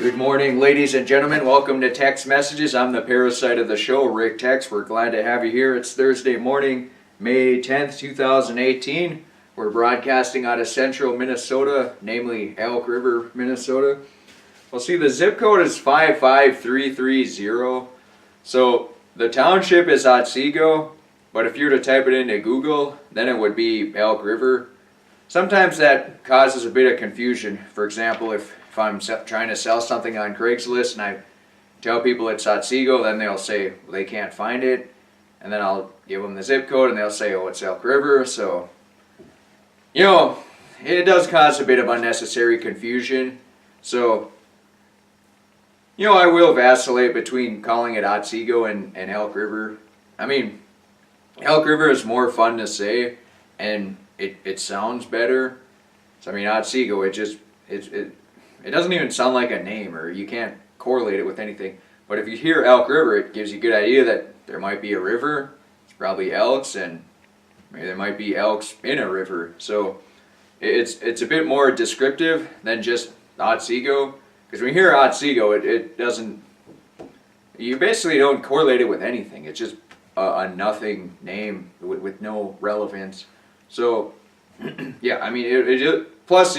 Good morning, ladies and gentlemen. Welcome to Text Messages. I'm the parasite of the show, Rick Tex. We're glad to have you here. It's Thursday morning, May 10th, 2018. We're broadcasting out of central Minnesota, namely Elk River, Minnesota. Well, see, the zip code is 55330. So the township is Otsego, but if you were to type it into Google, then it would be Elk River. Sometimes that causes a bit of confusion. For example, if I'm trying to sell something on Craigslist and I tell people it's Otsego, then they'll say they can't find it. And then I'll give them the zip code and they'll say, oh, it's Elk River. So, it does cause a bit of unnecessary confusion. So, I will vacillate between calling it Otsego and Elk River. I mean, Elk River is more fun to say and it sounds better. So, I mean, Otsego, it doesn't even sound like a name, or you can't correlate it with anything. But if you hear Elk River, it gives you a good idea that there might be a river. It's probably elks, and maybe there might be elks in a river. So it's a bit more descriptive than just Otsego. Because when you hear Otsego, it doesn't. You basically don't correlate it with anything. It's just a nothing name with no relevance. So yeah, I mean, plus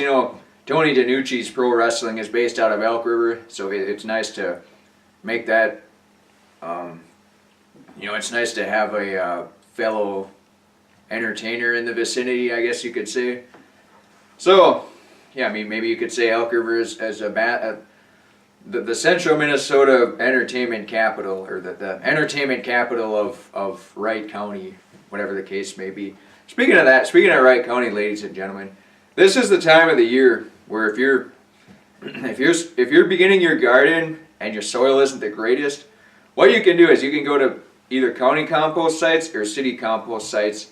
Tony DiNucci's pro wrestling is based out of Elk River, so it's nice to make that, it's nice to have a fellow entertainer in the vicinity, I guess you could say. So, yeah, I mean, maybe you could say Elk River is the central Minnesota entertainment capital, or the entertainment capital of Wright County, whatever the case may be. Speaking of Wright County, ladies and gentlemen, this is the time of the year where if you're beginning your garden and your soil isn't the greatest, what you can do is you can go to either county compost sites or city compost sites,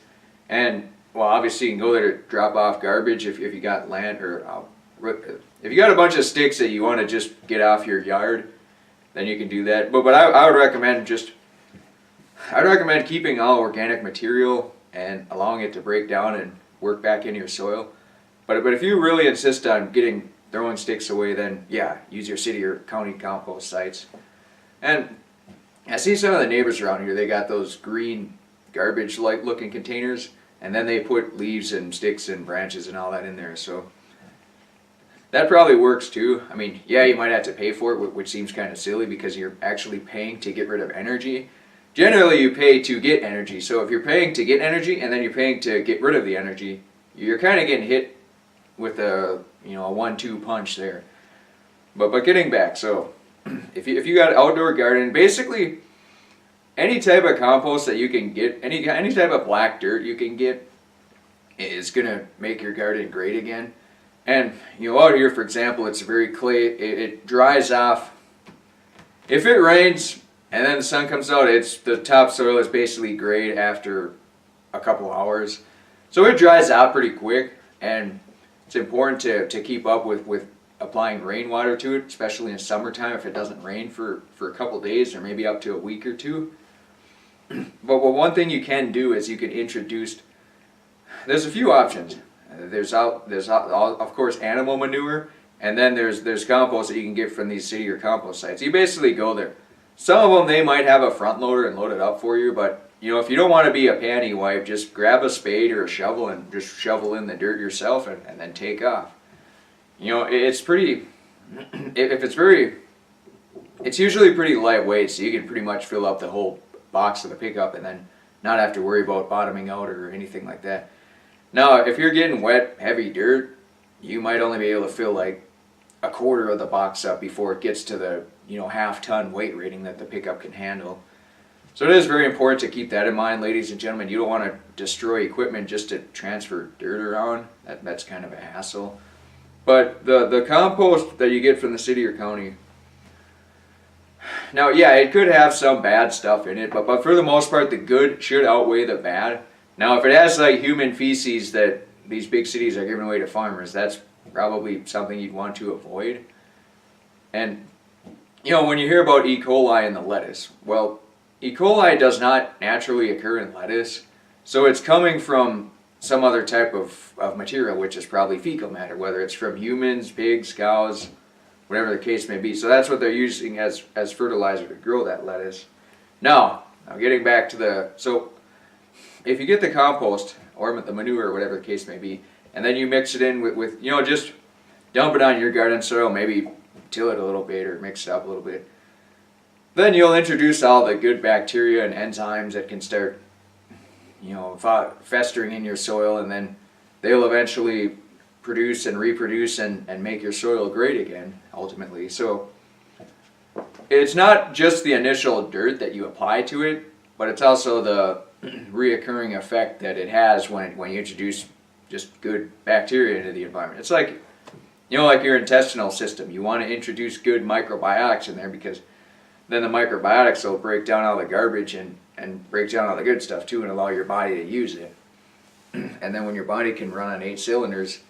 and well, obviously you can go there to drop off garbage if you got land, or if you got a bunch of sticks that you want to just get off your yard, then you can do that. But I would recommend keeping all organic material and allowing it to break down and work back into your soil. But if you really insist on throwing sticks away, then yeah, use your city or county compost sites. And I see some of the neighbors around here, they got those green garbage-like looking containers, and then they put leaves and sticks and branches and all that in there. So that probably works too. I mean, yeah, you might have to pay for it, which seems kind of silly because you're actually paying to get rid of energy. Generally, you pay to get energy. So if you're paying to get energy and then you're paying to get rid of the energy, you're kind of getting hit with a 1-2 punch there. But getting back, so if you got an outdoor garden, basically any type of compost that you can get, any type of black dirt you can get, is gonna make your garden great again. And out here, for example, it's very clay. It dries off. If it rains and then the sun comes out, the topsoil is basically grayed after a couple hours. So it dries out pretty quick, and it's important to keep up with applying rainwater to it, especially in summertime if it doesn't rain for a couple days or maybe up to a week or two. But one thing you can do is you can introduce, there's a few options. There's of course animal manure, and then there's compost that you can get from these city or compost sites. You basically go there. Some of them, they might have a front loader and load it up for you, but if you don't want to be a panty wipe, just grab a spade or a shovel and just shovel in the dirt yourself and then take off. It's pretty, it's usually pretty lightweight, so you can pretty much fill up the whole box of the pickup and then not have to worry about bottoming out or anything like that. Now, if you're getting wet, heavy dirt, you might only be able to fill like a quarter of the box up before it gets to the half-ton weight rating that the pickup can handle. So it is very important to keep that in mind, ladies and gentlemen. You don't want to destroy equipment just to transfer dirt around. That's kind of a hassle. But the compost that you get from the city or county, now yeah, it could have some bad stuff in it, but for the most part, the good should outweigh the bad. Now if it has like human feces that these big cities are giving away to farmers, that's probably something you'd want to avoid. And when you hear about E. coli in the lettuce, well, E. coli does not naturally occur in lettuce, so it's coming from some other type of material, which is probably fecal matter, whether it's from humans, pigs, cows, whatever the case may be. So that's what they're using as fertilizer to grow that lettuce. Now getting back to so if you get the compost or the manure or whatever the case may be, and then you mix it in with just dump it on your garden soil, maybe till it a little bit or mix it up a little bit, then you'll introduce all the good bacteria and enzymes that can start festering in your soil, and then they'll eventually produce and reproduce and make your soil great again, ultimately. So it's not just the initial dirt that you apply to it, but it's also the reoccurring effect that it has when you introduce just good bacteria into the environment. It's like, like your intestinal system. You want to introduce good microbiotics in there, because then the microbiotics will break down all the garbage and break down all the good stuff too, and allow your body to use it. And then when your body can run on 8 cylinders,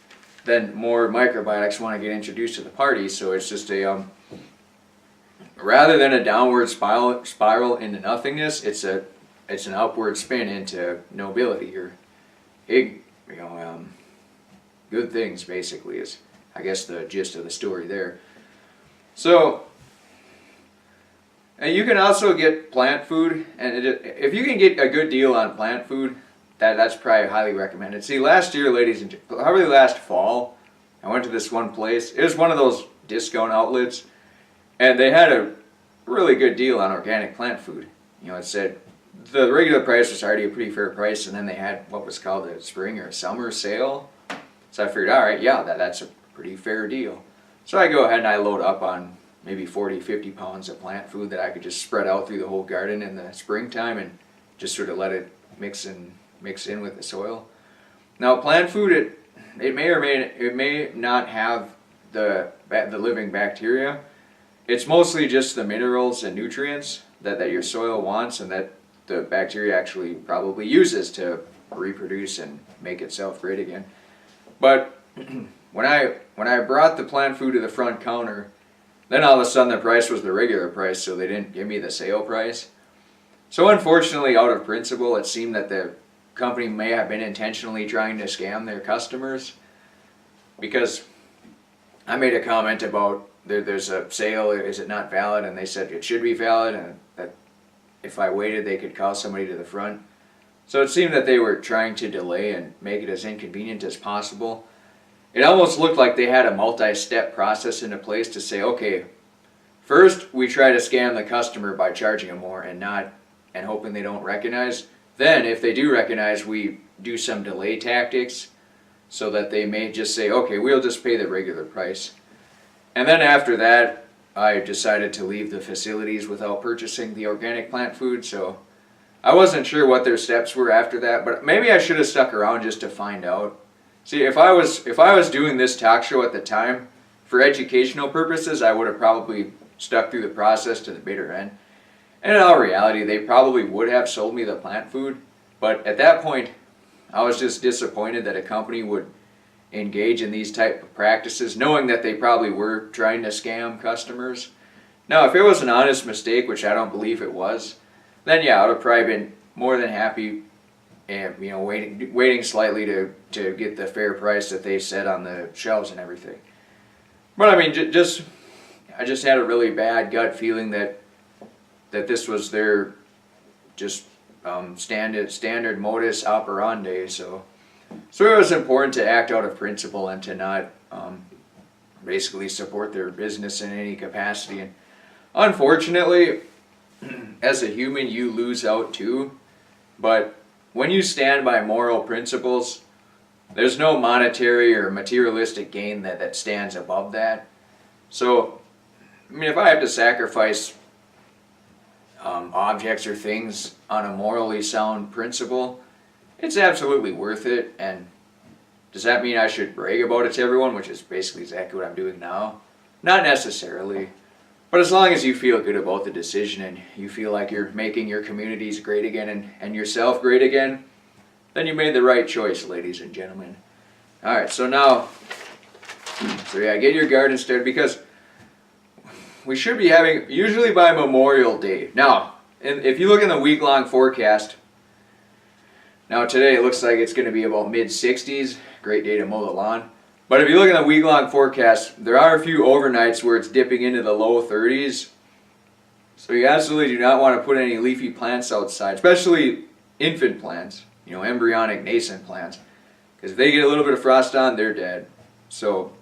then more microbiotics want to get introduced to the party. So it's just rather than a downward spiral into nothingness, it's an upward spin into nobility, or good things, basically, is I guess the gist of the story there. So, and you can also get plant food, and if you can get a good deal on plant food, that's probably highly recommended. See, last year, ladies and gentlemen, probably last fall, I went to this one place. It was one of those discount outlets, and they had a really good deal on organic plant food. It said the regular price was already a pretty fair price, and then they had what was called a spring or a summer sale. So I figured, all right, yeah, that's a pretty fair deal. So I go ahead and I load up on maybe 40, 50 pounds of plant food that I could just spread out through the whole garden in the springtime and just sort of let it mix in with the soil. Now, plant food, it may not have the living bacteria. It's mostly just the minerals and nutrients that your soil wants, and that the bacteria actually probably uses to reproduce and make itself great again. But when I brought the plant food to the front counter, then all of a sudden the price was the regular price, so they didn't give me the sale price. So unfortunately, out of principle, it seemed that the company may have been intentionally trying to scam their customers, because I made a comment about there's a sale, is it not valid? And they said it should be valid, and that if I waited they could call somebody to the front. So it seemed that they were trying to delay and make it as inconvenient as possible. It almost looked like they had a multi-step process into place to say, okay, first we try to scam the customer by charging them more and hoping they don't recognize. Then if they do recognize, we do some delay tactics so that they may just say, okay, we'll just pay the regular price. And then after that, I decided to leave the facilities without purchasing the organic plant food. So I wasn't sure what their steps were after that, but maybe I should have stuck around just to find out. See, if I was doing this talk show at the time for educational purposes, I would have probably stuck through the process to the bitter end. And in all reality, they probably would have sold me the plant food. But at that point, I was just disappointed that a company would engage in these type of practices, knowing that they probably were trying to scam customers. Now, if it was an honest mistake, which I don't believe it was, then yeah, I would have probably been more than happy, and waiting slightly to get the fair price that they set on the shelves and everything. But I mean, I just had a really bad gut feeling that this was their just standard modus operandi. So it was important to act out of principle and to not basically support their business in any capacity. And unfortunately, as a human, you lose out too. But when you stand by moral principles, there's no monetary or materialistic gain that stands above that. So, I mean, if I have to sacrifice objects or things on a morally sound principle, it's absolutely worth it. And does that mean I should brag about it to everyone, which is basically exactly what I'm doing now? Not necessarily. But as long as you feel good about the decision and you feel like you're making your communities great again and yourself great again, then you made the right choice, ladies and gentlemen. Alright, so get your garden started, because we should be having, usually by Memorial Day. Now, if you look in the week-long forecast, now today it looks like it's going to be about mid-60s, great day to mow the lawn. But if you look at the week-long forecast, there are a few overnights where it's dipping into the low 30s. So you absolutely do not want to put any leafy plants outside, especially infant plants, embryonic nascent plants. Because if they get a little bit of frost on, they're dead. So,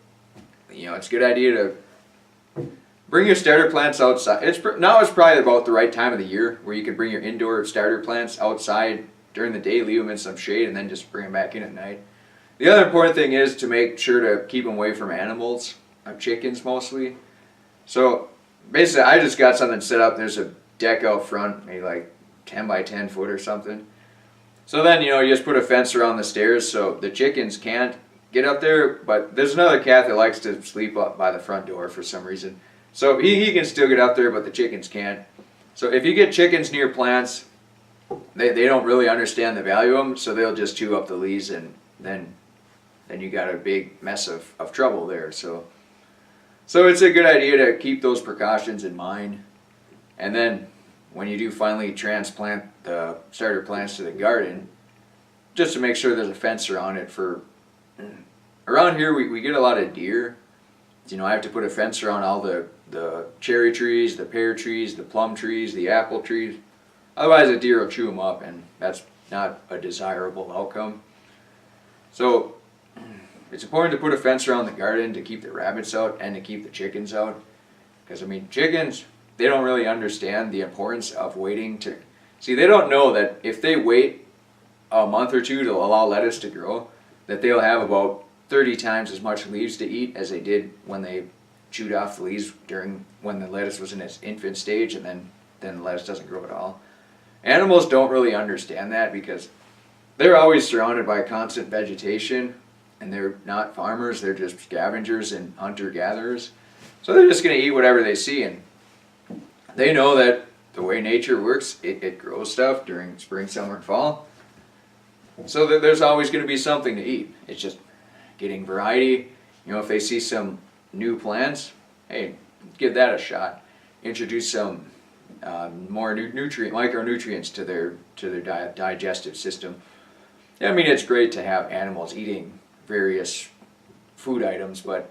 it's a good idea to bring your starter plants outside. Now is probably about the right time of the year where you can bring your indoor starter plants outside during the day, leave them in some shade, and then just bring them back in at night. The other important thing is to make sure to keep them away from animals, chickens mostly. So basically I just got something set up. There's a deck out front, maybe like 10 by 10 foot or something. So then, you just put a fence around the stairs so the chickens can't get up there, but there's another cat that likes to sleep up by the front door for some reason. So he can still get up there, but the chickens can't. So if you get chickens near plants, they don't really understand the value of them, so they'll just chew up the leaves, and then you got a big mess of trouble there. So it's a good idea to keep those precautions in mind. And then when you do finally transplant the starter plants to the garden, just to make sure there's a fence around it. Around here we get a lot of deer. I have to put a fence around all the cherry trees, the pear trees, the plum trees, the apple trees. Otherwise the deer will chew them up, and that's not a desirable outcome. So it's important to put a fence around the garden to keep the rabbits out and to keep the chickens out. Because chickens, they don't really understand the importance of waiting to... See, they don't know that if they wait a month or two to allow lettuce to grow, that they'll have about 30 times as much leaves to eat as they did when they chewed off the leaves when the lettuce was in its infant stage, and then the lettuce doesn't grow at all. Animals don't really understand that because they're always surrounded by constant vegetation, and they're not farmers, they're just scavengers and hunter-gatherers. So they're just going to eat whatever they see, and they know that the way nature works, it grows stuff during spring, summer, and fall. So there's always going to be something to eat. It's just getting variety. If they see some new plants, hey, give that a shot. Introduce some more micronutrients to their digestive system. It's great to have animals eating various food items, but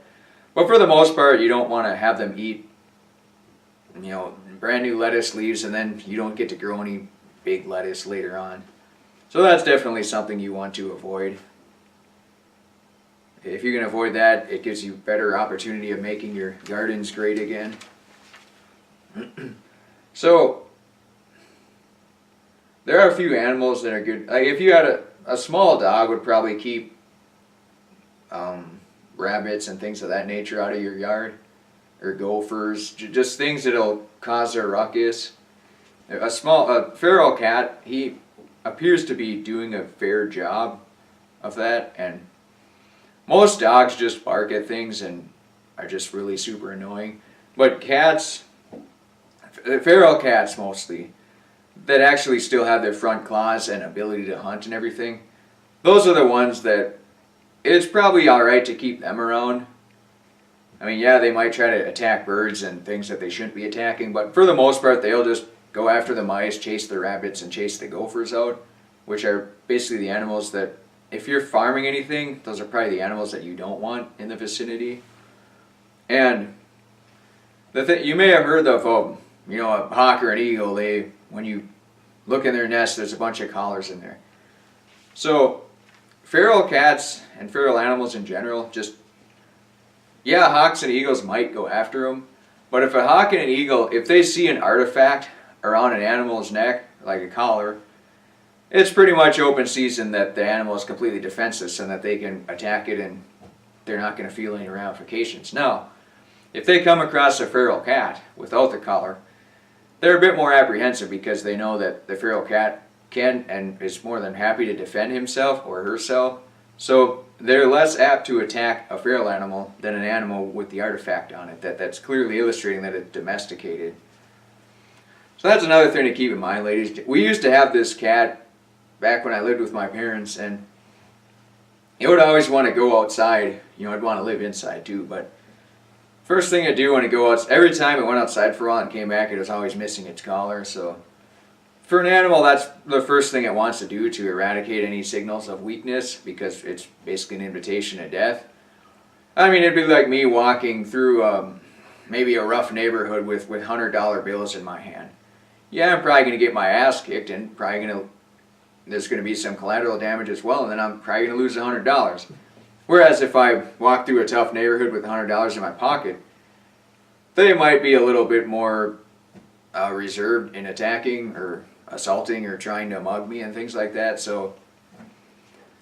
for the most part, you don't want to have them eat, brand new lettuce leaves, and then you don't get to grow any big lettuce later on. So that's definitely something you want to avoid. If you can avoid that, it gives you better opportunity of making your gardens great again. So there are a few animals that are good. Like if you had a small dog, would probably keep rabbits and things of that nature out of your yard, or gophers, just things that'll cause a ruckus. A feral cat, he appears to be doing a fair job of that, and most dogs just bark at things and are just really super annoying. But cats, feral cats mostly, that actually still have their front claws and ability to hunt and everything, those are the ones that it's probably alright to keep them around. Yeah, they might try to attack birds and things that they shouldn't be attacking, but for the most part, they'll just go after the mice, chase the rabbits, and chase the gophers out, which are basically the animals that, if you're farming anything, those are probably the animals that you don't want in the vicinity. And you may have heard of, a hawk or an eagle, when you look in their nest, there's a bunch of collars in there. So feral cats and feral animals in general, hawks and eagles might go after them, but if a hawk and an eagle, if they see an artifact around an animal's neck, like a collar, it's pretty much open season that the animal is completely defenseless and that they can attack it and they're not going to feel any ramifications. Now, if they come across a feral cat without the collar, they're a bit more apprehensive because they know that the feral cat can and is more than happy to defend himself or herself. So they're less apt to attack a feral animal than an animal with the artifact on it. That's clearly illustrating that it's domesticated. So that's another thing to keep in mind, ladies. We used to have this cat back when I lived with my parents, and it would always want to go outside. I'd want to live inside too, but first thing I do when I go out, every time it went outside for a while and came back, it was always missing its collar. So for an animal, that's the first thing it wants to do to eradicate any signals of weakness, because it's basically an invitation to death. I mean, it'd be like me walking through maybe a rough neighborhood with $100 bills in my hand. Yeah, I'm probably going to get my ass kicked, and there's going to be some collateral damage as well, and then I'm probably going to lose $100. Whereas if I walk through a tough neighborhood with $100 in my pocket, they might be a little bit more reserved in attacking or assaulting or trying to mug me and things like that. So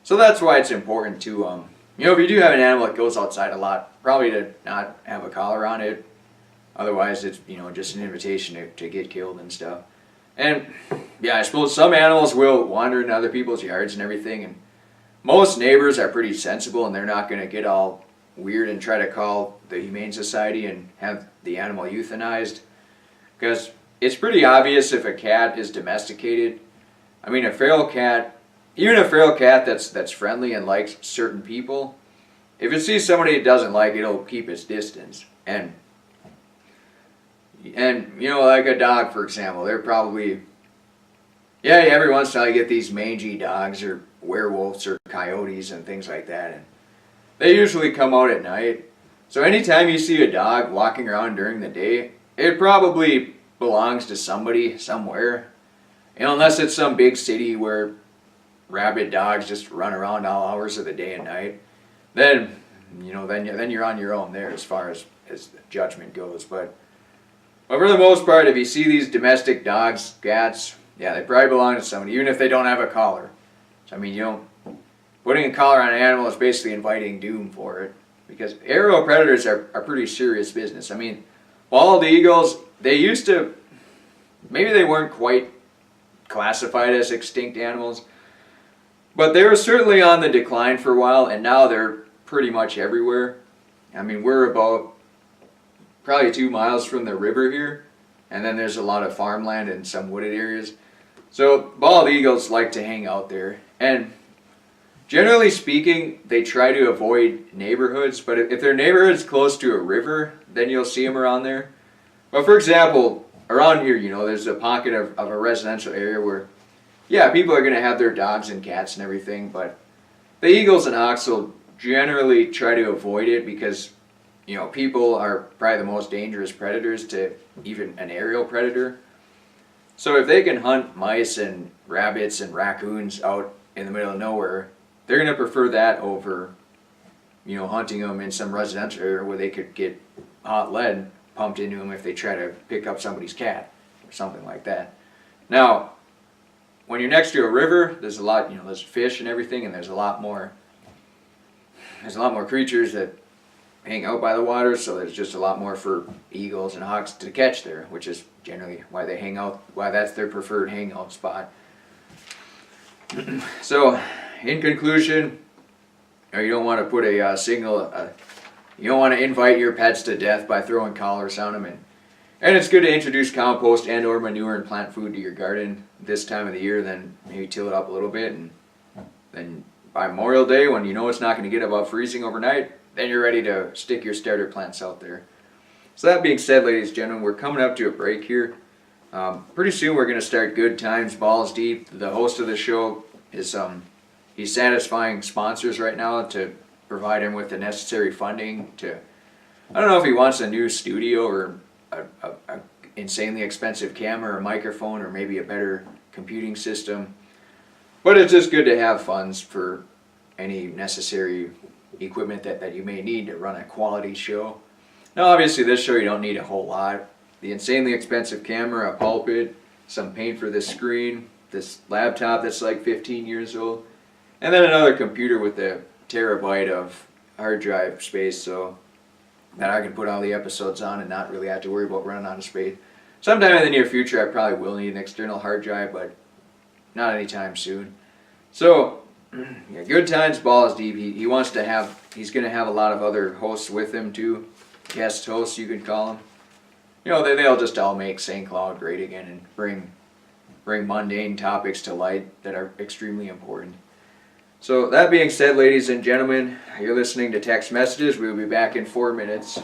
that's why it's important to, if you do have an animal that goes outside a lot, probably to not have a collar on it. Otherwise, it's, just an invitation to get killed and stuff. And yeah, I suppose some animals will wander into other people's yards and everything, and most neighbors are pretty sensible, and they're not going to get all weird and try to call the Humane Society and have the animal euthanized, because it's pretty obvious if a cat is domesticated. I mean, a feral cat, even a feral cat that's friendly and likes certain people, if it sees somebody it doesn't like, it'll keep its distance. And like a dog, for example, they're probably, every once in a while you get these mangy dogs or werewolves or coyotes and things like that, and they usually come out at night. So anytime you see a dog walking around during the day, it probably belongs to somebody somewhere. Unless it's some big city where rabid dogs just run around all hours of the day and night, then you're on your own there as far as the judgment goes. But for the most part, if you see these domestic dogs, cats, they probably belong to somebody, even if they don't have a collar. So, I mean, putting a collar on an animal is basically inviting doom for it, because aerial predators are pretty serious business. I mean, bald eagles, they used to, maybe they weren't quite classified as extinct animals, but they were certainly on the decline for a while, and now they're pretty much everywhere. I mean, we're about probably 2 miles from the river here, and then there's a lot of farmland and some wooded areas. So bald eagles like to hang out there, and generally speaking, they try to avoid neighborhoods, but if their neighborhood's close to a river, then you'll see them around there. But for example, around here, there's a pocket of a residential area where, people are going to have their dogs and cats and everything, but the eagles and hawks will generally try to avoid it because, people are probably the most dangerous predators to even an aerial predator. So if they can hunt mice and rabbits and raccoons out in the middle of nowhere, they're going to prefer that over, hunting them in some residential area where they could get hot lead pumped into them if they try to pick up somebody's cat or something like that. Now, when you're next to a river, there's a lot, there's fish and everything, and there's a lot more creatures that hang out by the water, so there's just a lot more for eagles and hawks to catch there, which is generally why they hang out, why that's their preferred hangout spot. So, in conclusion, you don't want to put you don't want to invite your pets to death by throwing collars on them, and it's good to introduce compost and or manure and plant food to your garden this time of the year, then maybe till it up a little bit, and then by Memorial Day, when it's not going to get above freezing overnight, then you're ready to stick your starter plants out there. So that being said, ladies and gentlemen, we're coming up to a break here. Pretty soon we're going to start Good Times Balls Deep. The host of the show is he's satisfying sponsors right now to provide him with the necessary funding to, I don't know if he wants a new studio or a insanely expensive camera or microphone or maybe a better computing system. But it's just good to have funds for any necessary equipment that you may need to run a quality show. Now obviously this show you don't need a whole lot. The insanely expensive camera, a pulpit, some paint for this screen, this laptop that's like 15 years old, and then another computer with a terabyte of hard drive space so that I can put all the episodes on and not really have to worry about running out of space. Sometime in the near future I probably will need an external hard drive, but not anytime soon. So, Good Times Balls Deep. He wants to have, he's going to have a lot of other hosts with him too. Guest hosts, you could call them. They'll just all make St. Cloud great again and bring mundane topics to light that are extremely important. So, that being said, ladies and gentlemen, you're listening to Text Messages. We'll be back in 4 minutes.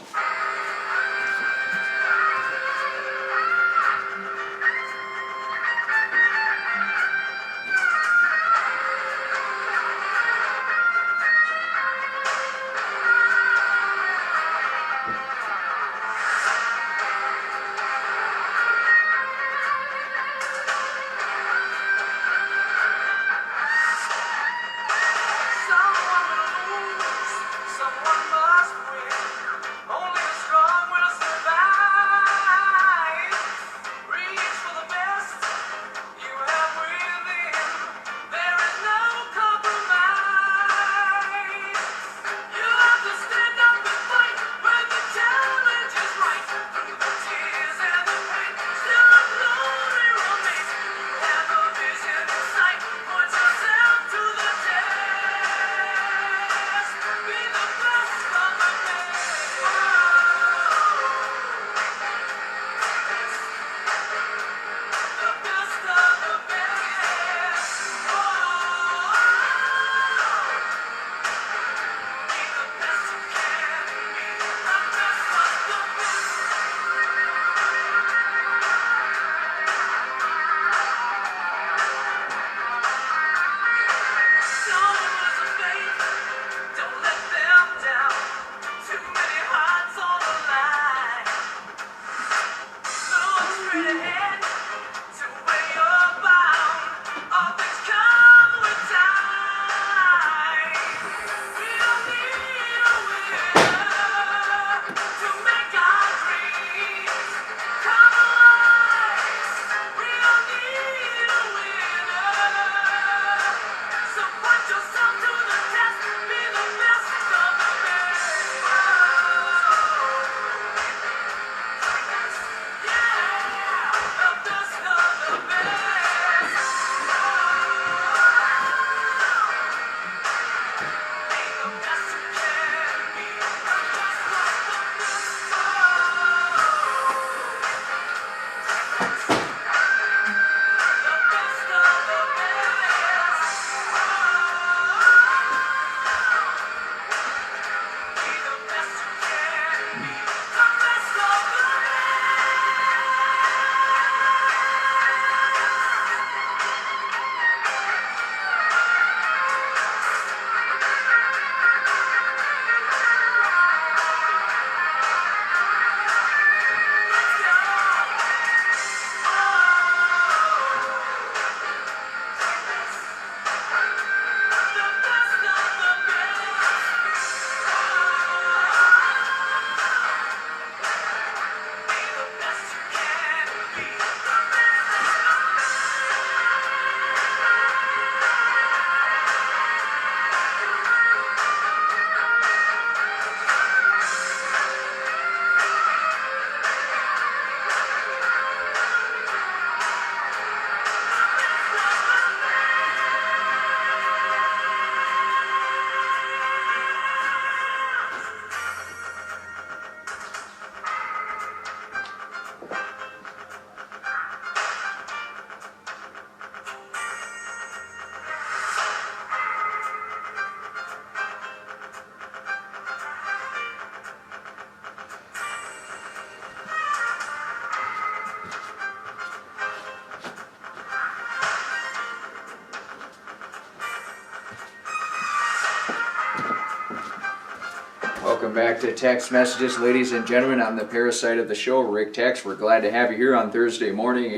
Welcome back to Text Messages, ladies and gentlemen. I'm the parasite of the show, Rick Tex. We're glad to have you here on Thursday morning,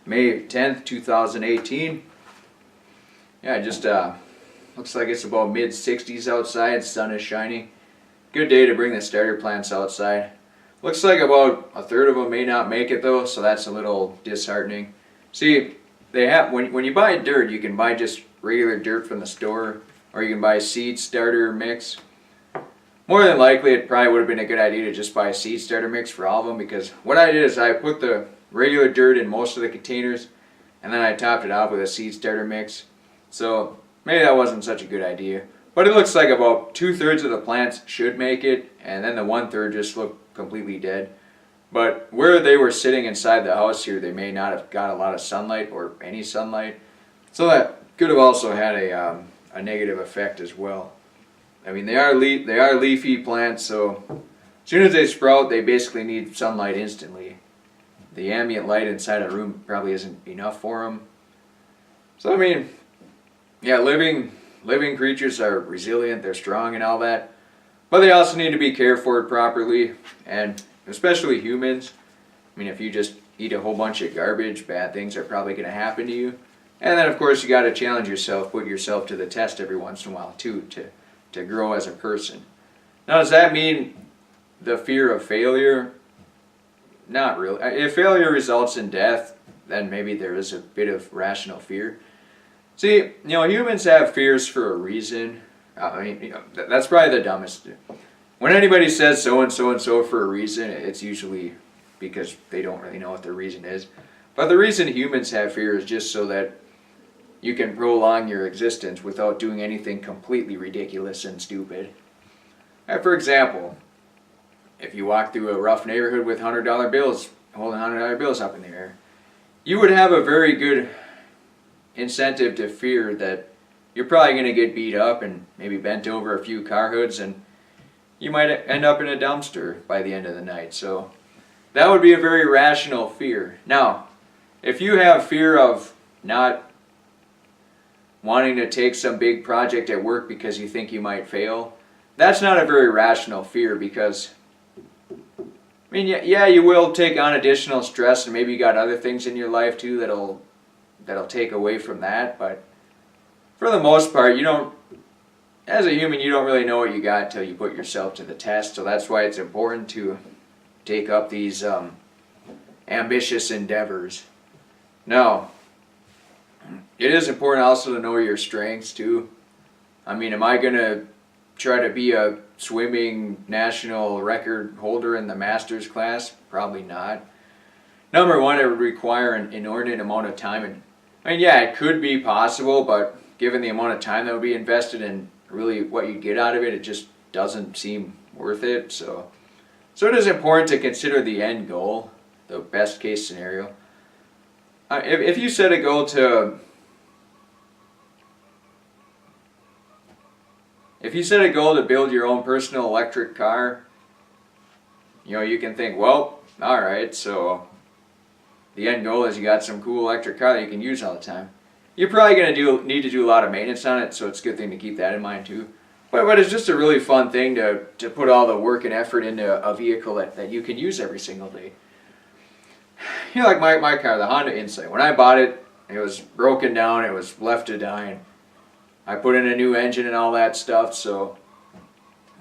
May 10th, 2018. Yeah, just looks like it's about mid-60s outside. Sun is shining. Good day to bring the starter plants outside. Looks like about a third of them may not make it though, so that's a little disheartening. See, they have when you buy dirt, you can buy just regular dirt from the store, or you can buy seed starter mix. More than likely, it probably would have been a good idea to just buy a seed starter mix for all of them, because what I did is I put the regular dirt in most of the containers, and then I topped it off with a seed starter mix. So maybe that wasn't such a good idea. But it looks like about 2/3 of the plants should make it, and then the 1/3 just look completely dead. But where they were sitting inside the house here, they may not have got a lot of sunlight or any sunlight. So that could have also had a negative effect as well. I mean, they are leafy plants, so as soon as they sprout, they basically need sunlight instantly. The ambient light inside a room probably isn't enough for them. So I mean, yeah, living creatures are resilient, they're strong and all that, but they also need to be cared for properly, and especially humans. I mean, if you just eat a whole bunch of garbage, bad things are probably going to happen to you. And then of course you got to challenge yourself, put yourself to the test every once in a while too, to grow as a person. Now, does that mean the fear of failure? Not really. If failure results in death, then maybe there is a bit of rational fear. See, humans have fears for a reason. I mean, that's probably the dumbest. When anybody says so and so and so for a reason, it's usually because they don't really know what their reason is. But the reason humans have fear is just so that you can prolong your existence without doing anything completely ridiculous and stupid. For example, if you walk through a rough neighborhood with $100 bills, holding $100 bills up in the air, you would have a very good incentive to fear that you're probably going to get beat up and maybe bent over a few car hoods, and you might end up in a dumpster by the end of the night. So that would be a very rational fear. Now, if you have fear of not wanting to take some big project at work because you think you might fail, that's not a very rational fear, because I mean, yeah, you will take on additional stress, and maybe you got other things in your life too that'll take away from that. But for the most part, as a human, you don't really know what you got until you put yourself to the test. So that's why it's important to take up these ambitious endeavors. Now, it is important also to know your strengths too. I mean, am I going to try to be a swimming national record holder in the master's class? Probably not. Number one, it would require an inordinate amount of time. And I mean, yeah, it could be possible, but given the amount of time that would be invested in really what you get out of it, it just doesn't seem worth it. So it is important to consider the end goal, the best case scenario. If you set a goal to build your own personal electric car, you can think, well, all right, so the end goal is you got some cool electric car that you can use all the time. You're probably going to need to do a lot of maintenance on it, so it's a good thing to keep that in mind too. But it's just a really fun thing to put all the work and effort into a vehicle that you can use every single day. Like my car, the Honda Insight. When I bought it, it was broken down, it was left to die. I put in a new engine and all that stuff, so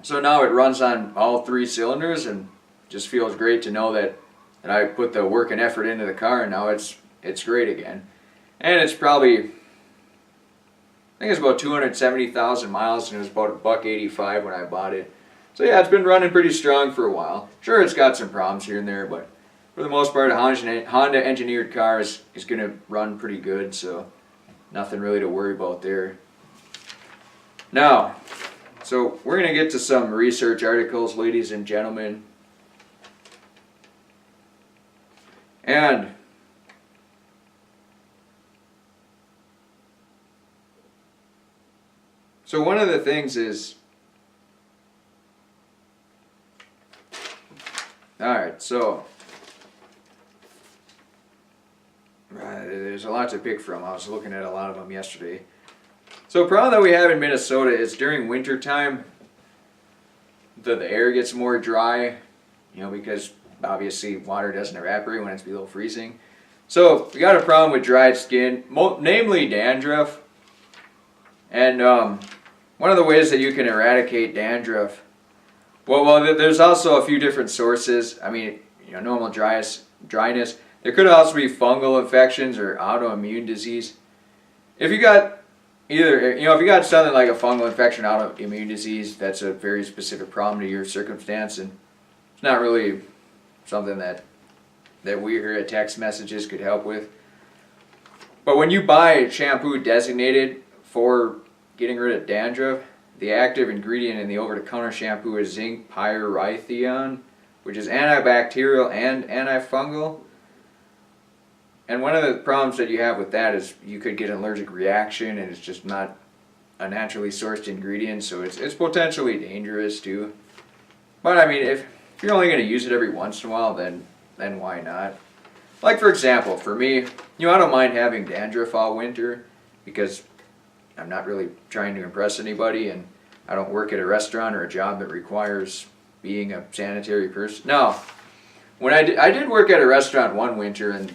now it runs on all 3 cylinders, and just feels great to know that I put the work and effort into the car, and now it's great again. And it's probably, I think it's about 270,000 miles, and it was about $185 when I bought it. So yeah, it's been running pretty strong for a while. Sure, it's got some problems here and there, but for the most part, a Honda engineered car is going to run pretty good, so nothing really to worry about there. Now, so we're going to get to some research articles, ladies and gentlemen. And so one of the things is, alright, so there's a lot to pick from. I was looking at a lot of them yesterday. So a problem that we have in Minnesota is during winter time, the air gets more dry, because obviously water doesn't evaporate when it's below freezing. So we got a problem with dried skin, namely dandruff. And one of the ways that you can eradicate dandruff, well, there's also a few different sources. I mean, normal dryness. There could also be fungal infections or autoimmune disease. If you got if you got something like a fungal infection, autoimmune disease, that's a very specific problem to your circumstance, and it's not really something that we here at Text Messages could help with. But when you buy shampoo designated for getting rid of dandruff, the active ingredient in the over-the-counter shampoo is zinc pyrithione, which is antibacterial and antifungal. And one of the problems that you have with that is you could get an allergic reaction, and it's just not a naturally sourced ingredient, so it's potentially dangerous too. But I mean, if you're only going to use it every once in a while, then why not? Like for example, for me, I don't mind having dandruff all winter because I'm not really trying to impress anybody, and I don't work at a restaurant or a job that requires being a sanitary person. Now, when I did work at a restaurant one winter, and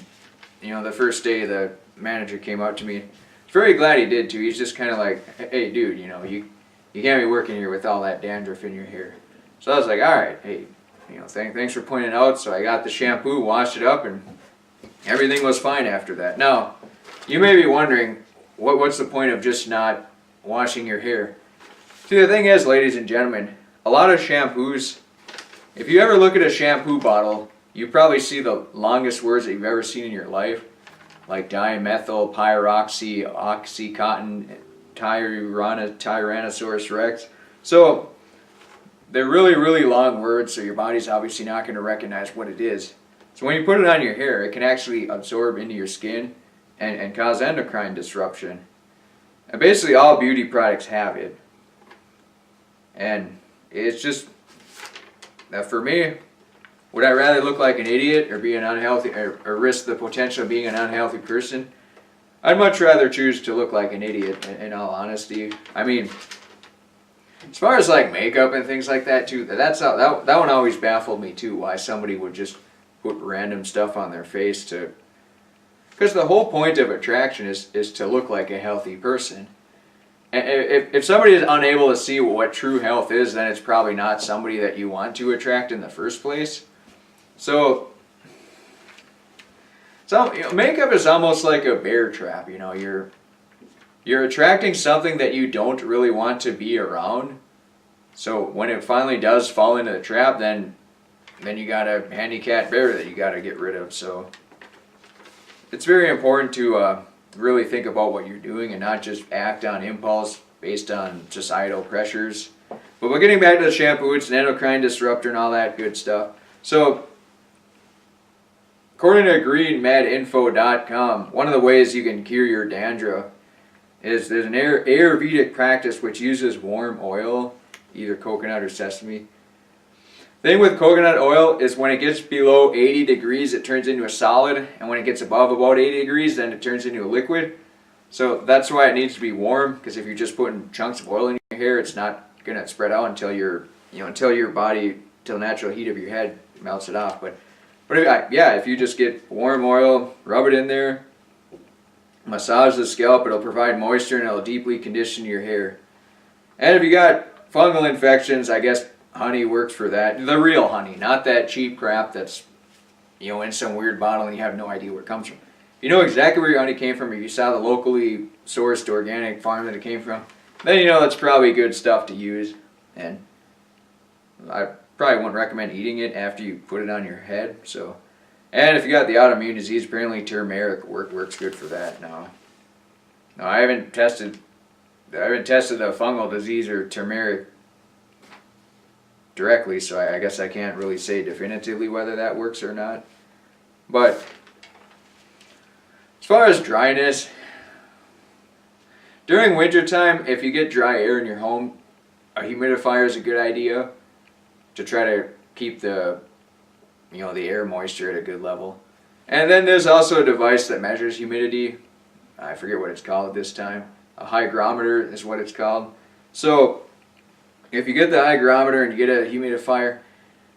the first day the manager came up to me. I was very glad he did too. He's just kind of like, hey dude, you can't be working here with all that dandruff in your hair. So I was like, all right, hey, thanks for pointing out. So I got the shampoo, washed it up, and everything was fine after that. Now, you may be wondering, what's the point of just not washing your hair? See, the thing is, ladies and gentlemen, a lot of shampoos, if you ever look at a shampoo bottle, you probably see the longest words that you've ever seen in your life, like dimethyl pyroxy, oxycontin, Tyrannosaurus rex. So they're really, really long words, so your body's obviously not going to recognize what it is. So when you put it on your hair, it can actually absorb into your skin and cause endocrine disruption. And basically all beauty products have it. And it's just that for me, would I rather look like an idiot or be an unhealthy or risk the potential of being an unhealthy person? I'd much rather choose to look like an idiot, in all honesty. I mean, as far as like makeup and things like that too, that one always baffled me too, why somebody would just put random stuff on their face to, because the whole point of attraction is to look like a healthy person. And if somebody is unable to see what true health is, then it's probably not somebody that you want to attract in the first place. So makeup is almost like a bear trap. You're attracting something that you don't really want to be around. So when it finally does fall into the trap, then you got a handicapped bear that you got to get rid of. So it's very important to really think about what you're doing and not just act on impulse based on societal pressures. But getting back to the shampoo, it's an endocrine disruptor and all that good stuff. So according to greenmedinfo.com, one of the ways you can cure your dandruff is there's an Ayurvedic practice which uses warm oil, either coconut or sesame. Thing with coconut oil is when it gets below 80 degrees, it turns into a solid, and when it gets above about 80 degrees, then it turns into a liquid. So that's why it needs to be warm, because if you're just putting chunks of oil in your hair, it's not going to spread out until your body, till the natural heat of your head melts it off. But if you just get warm oil, rub it in there, massage the scalp, it'll provide moisture and it'll deeply condition your hair. And if you got fungal infections, I guess honey works for that. The real honey, not that cheap crap that's in some weird bottle and you have no idea where it comes from. If you know exactly where your honey came from, if you saw the locally sourced organic farm that it came from, then you know that's probably good stuff to use. And I probably wouldn't recommend eating it after you put it on your head. So, and if you got the autoimmune disease, apparently turmeric works good for that. Now I haven't tested the fungal disease or turmeric directly, so I guess I can't really say definitively whether that works or not. But as far as dryness, during wintertime, if you get dry air in your home, a humidifier is a good idea to try to keep the air moisture at a good level. And then there's also a device that measures humidity. I forget what it's called this time. A hygrometer is what it's called. So if you get the hygrometer and you get a humidifier,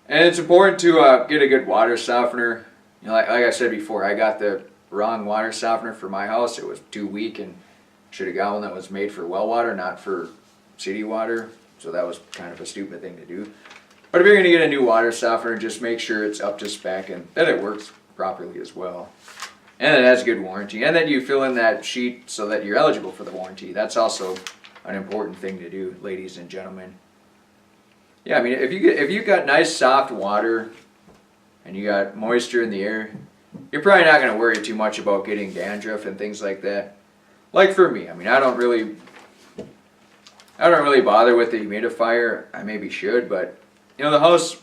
and it's important to get a good water softener. Like I said before, I got the wrong water softener for my house. It was too weak, and should have got one that was made for well water, not for city water. So that was kind of a stupid thing to do. But if you're going to get a new water softener, just make sure it's up to spec and that it works properly as well. And it has good warranty. And that you fill in that sheet so that you're eligible for the warranty. That's also an important thing to do, ladies and gentlemen. Yeah, I mean, if you've got nice soft water and you got moisture in the air, you're probably not going to worry too much about getting dandruff and things like that. Like for me, I mean, I don't really bother with the humidifier. I maybe should, but the house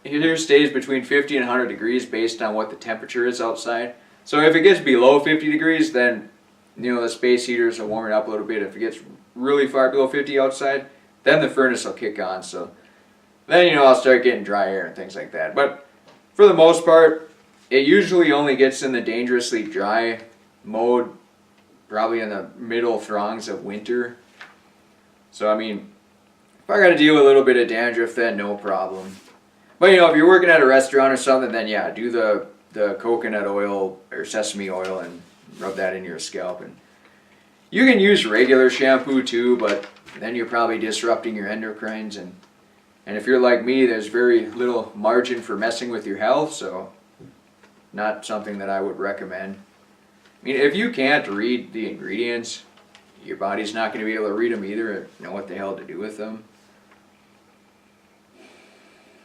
here stays between 50 and 100 degrees based on what the temperature is outside. So if it gets below 50 degrees, then the space heaters will warm it up a little bit. If it gets really far below 50 outside, then the furnace will kick on. So then I'll start getting dry air and things like that. But for the most part, it usually only gets in the dangerously dry mode probably in the middle throngs of winter. So I mean, if I got to deal with a little bit of dandruff, then no problem. But if you're working at a restaurant or something, then yeah, do the coconut oil or sesame oil and rub that in your scalp. And you can use regular shampoo too, but then you're probably disrupting your endocrines, and if you're like me, there's very little margin for messing with your health, so not something that I would recommend. I mean, if you can't read the ingredients, your body's not going to be able to read them either and know what the hell to do with them.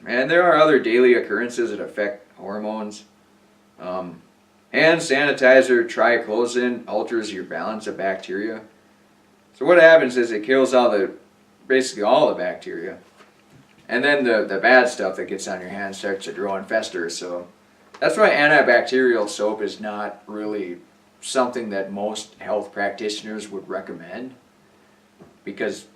And there are other daily occurrences that affect hormones. Hand sanitizer triclosan alters your balance of bacteria. So what happens is it kills basically all the bacteria. And then the bad stuff that gets on your hands starts to grow and fester. So that's why antibacterial soap is not really something that most health practitioners would recommend, because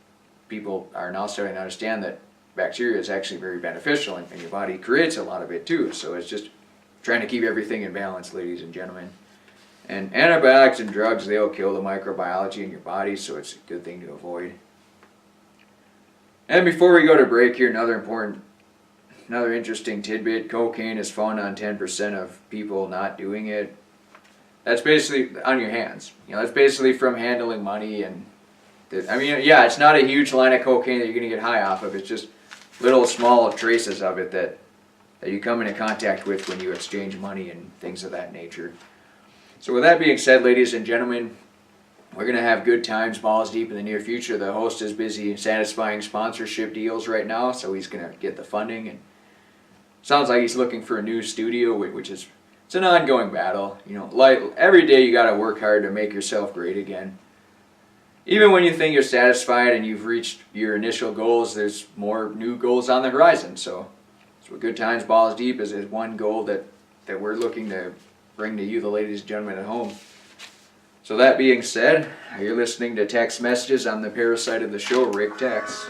people are now starting to understand that bacteria is actually very beneficial, and your body creates a lot of it too. So it's just trying to keep everything in balance, ladies and gentlemen. And antibiotics and drugs, they'll kill the microbiology in your body, so it's a good thing to avoid. And before we go to break here, another interesting tidbit: cocaine is found on 10% of people not doing it. That's basically on your hands. That's basically from handling money. And it's not a huge line of cocaine that you're going to get high off of. It's just little small traces of it that you come into contact with when you exchange money and things of that nature. So with that being said, ladies and gentlemen, we're going to have good times balls deep in the near future. The host is busy satisfying sponsorship deals right now, so he's going to get the funding. And sounds like he's looking for a new studio, which is... it's an ongoing battle. Like every day you got to work hard to make yourself great again. Even when you think you're satisfied and you've reached your initial goals, there's more new goals on the horizon. So good times, balls deep is one goal that we're looking to bring to you, the ladies and gentlemen at home. So that being said, you're listening to Text Messages. I'm the parasite of the show, Rick Tex.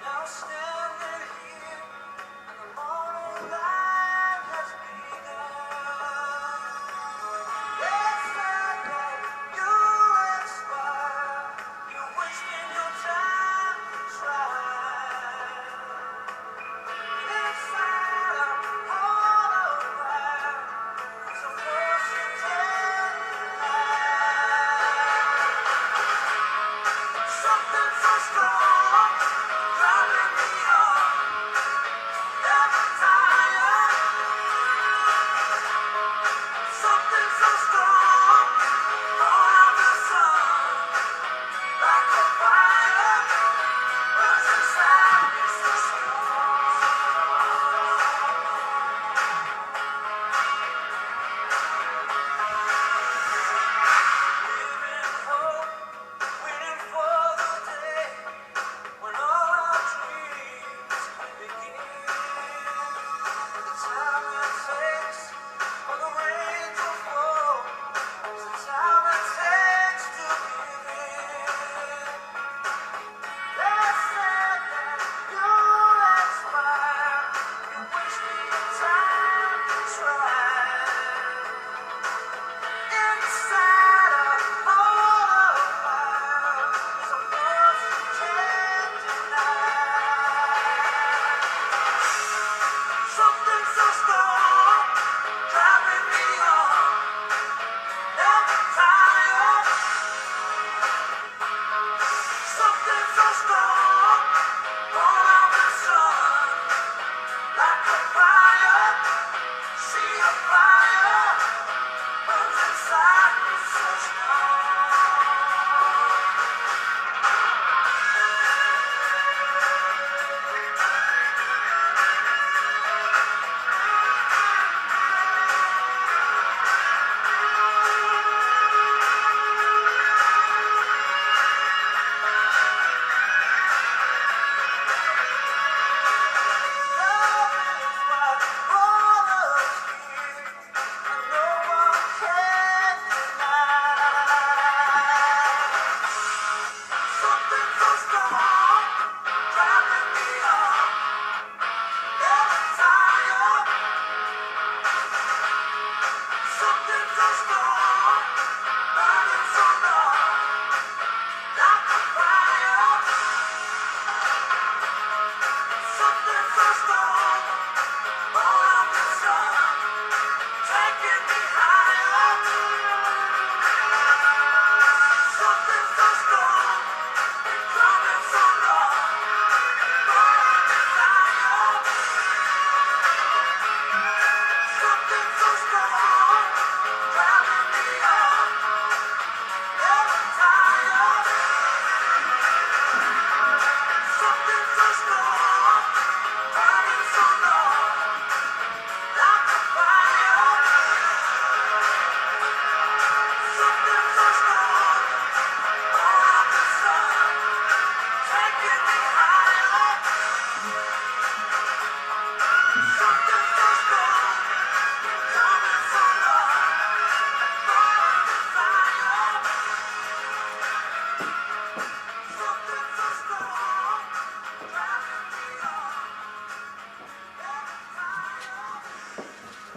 Now stand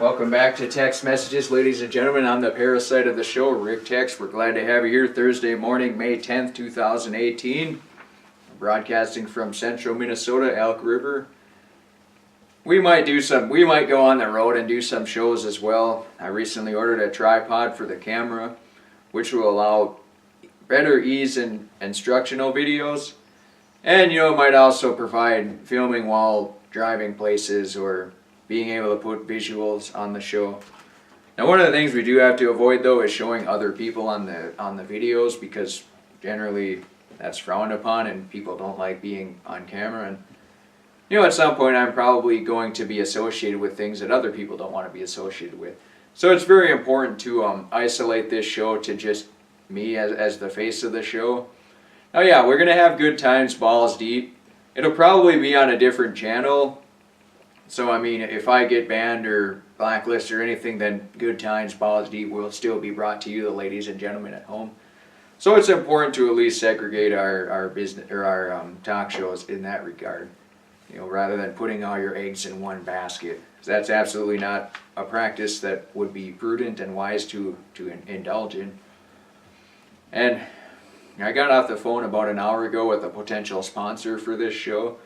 Welcome back to Text Messages, ladies and gentlemen. I'm the parasite of the show, Rick Tex. We're glad to have you here Thursday morning, May 10th, 2018. Broadcasting from central Minnesota, Elk River. We might go on the road and do some shows as well. I recently ordered a tripod for the camera, which will allow better ease in instructional videos. And it might also provide filming while driving places or being able to put visuals on the show. Now, one of the things we do have to avoid though is showing other people on the videos, because generally that's frowned upon and people don't like being on camera. And at some point I'm probably going to be associated with things that other people don't want to be associated with. So it's very important to isolate this show to just me as the face of the show. Now yeah, we're gonna have Good Times Balls Deep. It'll probably be on a different channel. So I mean, if I get banned or blacklisted or anything, then Good Times Balls Deep will still be brought to you, the ladies and gentlemen at home. So it's important to at least segregate our business or our talk shows in that regard. Rather than putting all your eggs in one basket. That's absolutely not a practice that would be prudent and wise to indulge in. And I got off the phone about an hour ago with a potential sponsor for this show.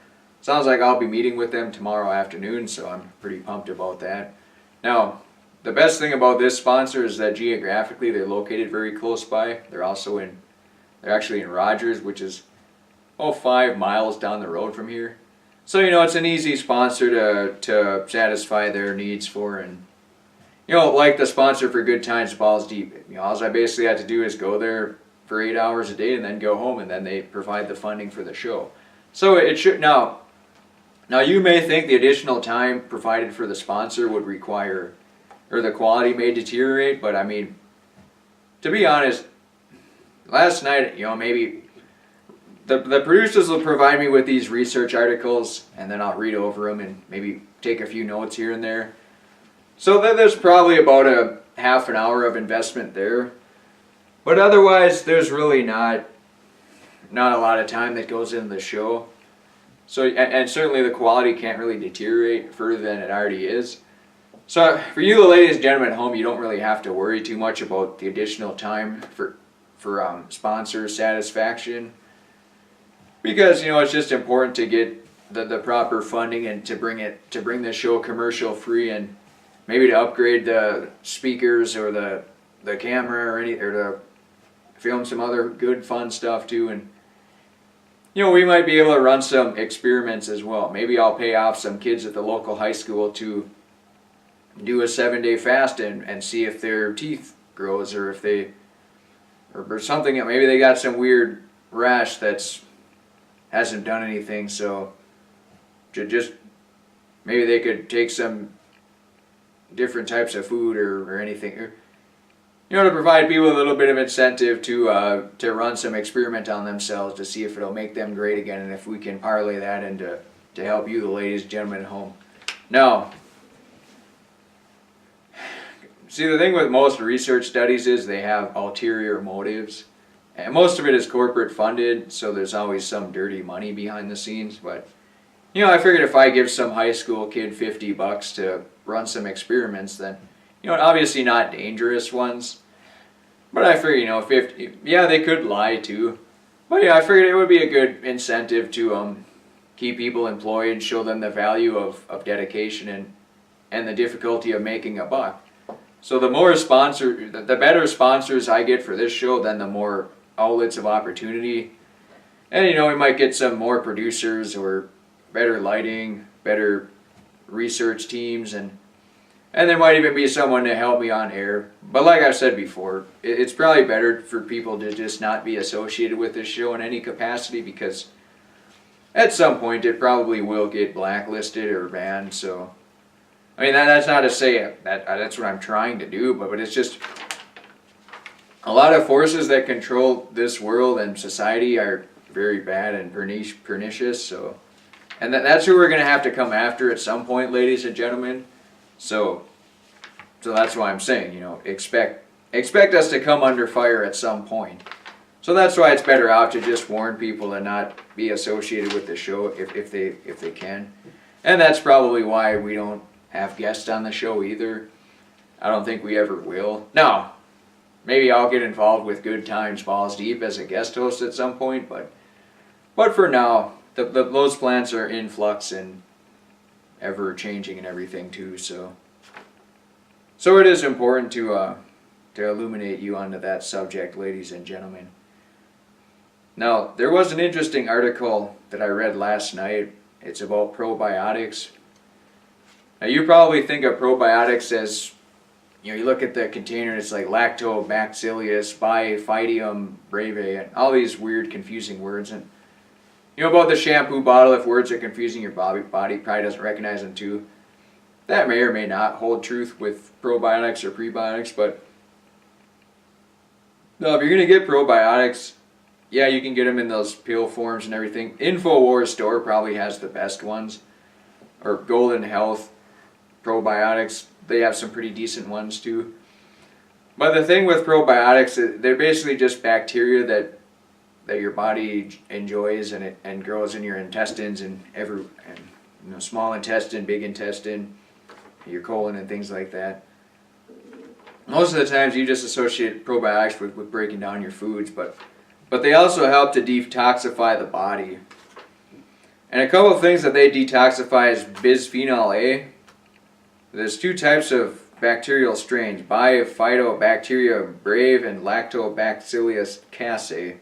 Sounds like I'll be meeting with them tomorrow afternoon, so I'm pretty pumped about that. Now, the best thing about this sponsor is that geographically they're located very close by. They're actually in Rogers, which is 5 miles down the road from here. So it's an easy sponsor to satisfy their needs for, and like the sponsor for Good Times Balls Deep. All I basically have to do is go there for 8 hours a day and then go home, and then they provide the funding for the show. So it should now you may think the additional time provided for the sponsor would require, or the quality may deteriorate, but I mean, to be honest, last night, maybe the producers will provide me with these research articles, and then I'll read over them and maybe take a few notes here and there. So there's probably about a half an hour of investment there. But otherwise, there's really not a lot of time that goes into the show. So, and certainly the quality can't really deteriorate further than it already is. So for you, the ladies and gentlemen at home, you don't really have to worry too much about the additional time for sponsor satisfaction. Because it's just important to get the proper funding and to bring the show commercial free, and maybe to upgrade the speakers or the camera or to film some other good fun stuff too. And we might be able to run some experiments as well. Maybe I'll pay off some kids at the local high school to do a 7-day fast and see if their teeth grows, or if or something. Maybe they got some weird rash that's hasn't done anything. So just maybe they could take some different types of food or anything, or to provide people a little bit of incentive to run some experiment on themselves to see if it'll make them great again, and if we can parlay that into to help you, the ladies and gentlemen at home. Now, see, the thing with most research studies is they have ulterior motives, and most of it is corporate funded, so there's always some dirty money behind the scenes. But I figured if I give some high school kid $50 to run some experiments, then obviously not dangerous ones, but I figure 50, yeah, they could lie too, but yeah, I figured it would be a good incentive to keep people employed, show them the value of dedication and the difficulty of making a buck. So the better sponsors I get for this show, then the more outlets of opportunity, and we might get some more producers or better lighting, better research teams, and there might even be someone to help me on air. But like I've said before, it's probably better for people to just not be associated with this show in any capacity, because at some point it probably will get blacklisted or banned. So, I mean, that's not to say that's what I'm trying to do, but it's just a lot of forces that control this world and society are very bad and pernicious. So, and that's who we're going to have to come after at some point, ladies and gentlemen. So that's why I'm saying, expect us to come under fire at some point. So that's why it's better off to just warn people and not be associated with the show if they can. And that's probably why we don't have guests on the show either. I don't think we ever will. Now, maybe I'll get involved with Good Times Balls Deep as a guest host at some point, but for now, those plans are in flux and ever changing and everything too. So it is important to illuminate you onto that subject, ladies and gentlemen. Now, there was an interesting article that I read last night. It's about probiotics. Now, you probably think of probiotics as, you look at the container, it's like lactobacillus, bifidum breve, and all these weird, confusing words. And about the shampoo bottle, if words are confusing, your body probably doesn't recognize them too. That may or may not hold truth with probiotics or prebiotics, but no, if you're going to get probiotics, yeah, you can get them in those pill forms and everything. InfoWars store probably has the best ones. Or Golden Health probiotics, they have some pretty decent ones too. But the thing with probiotics, they're basically just bacteria that your body enjoys and grows in your intestines and small intestine, big intestine, your colon and things like that. Most of the times you just associate probiotics with breaking down your foods, but they also help to detoxify the body. And a couple of things that they detoxify is bisphenol A. There's two types of bacterial strains, Bifidobacteria breve and Lactobacillus casei.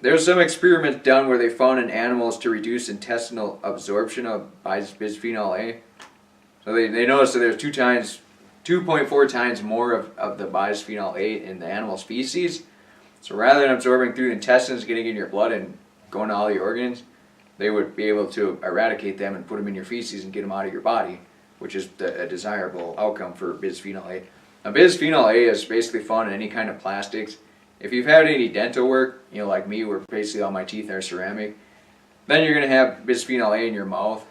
There's some experiments done where they found in animals to reduce intestinal absorption of bisphenol A. So they noticed that there's 2.4 times more of the bisphenol A in the animal species. So rather than absorbing through the intestines, getting in your blood and going to all your organs, they would be able to eradicate them and put them in your feces and get them out of your body, which is a desirable outcome for bisphenol A. Now, bisphenol A is basically found in any kind of plastics. If you've had any dental work, like me, where basically all my teeth are ceramic, then you're going to have bisphenol A in your mouth.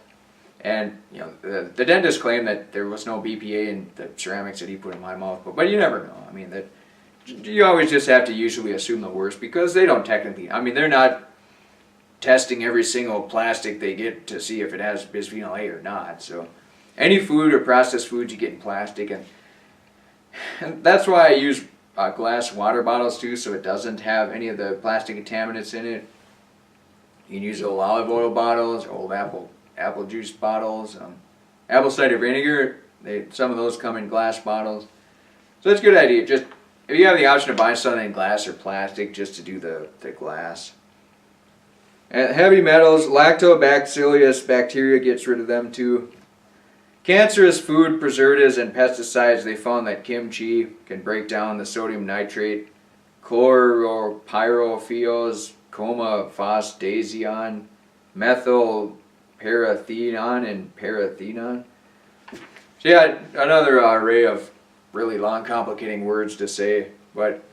And the dentist claimed that there was no BPA in the ceramics that he put in my mouth, but you never know. I mean, you always just have to usually assume the worst because they don't technically. They're not testing every single plastic they get to see if it has bisphenol A or not. So any food or processed foods you get in plastic, and that's why I use glass water bottles too, so it doesn't have any of the plastic contaminants in it. You can use old olive oil bottles, old apple juice bottles, apple cider vinegar. Some of those come in glass bottles, so it's a good idea. Just if you have the option of buying something in glass or plastic, just to do the glass. And heavy metals, lactobacillus bacteria gets rid of them too. Cancerous food preservatives and pesticides, they found that kimchi can break down the sodium nitrate, chloropyrophos, comafosdazione, methylparathenone, and parathenone. So yeah, another array of really long, complicating words to say, but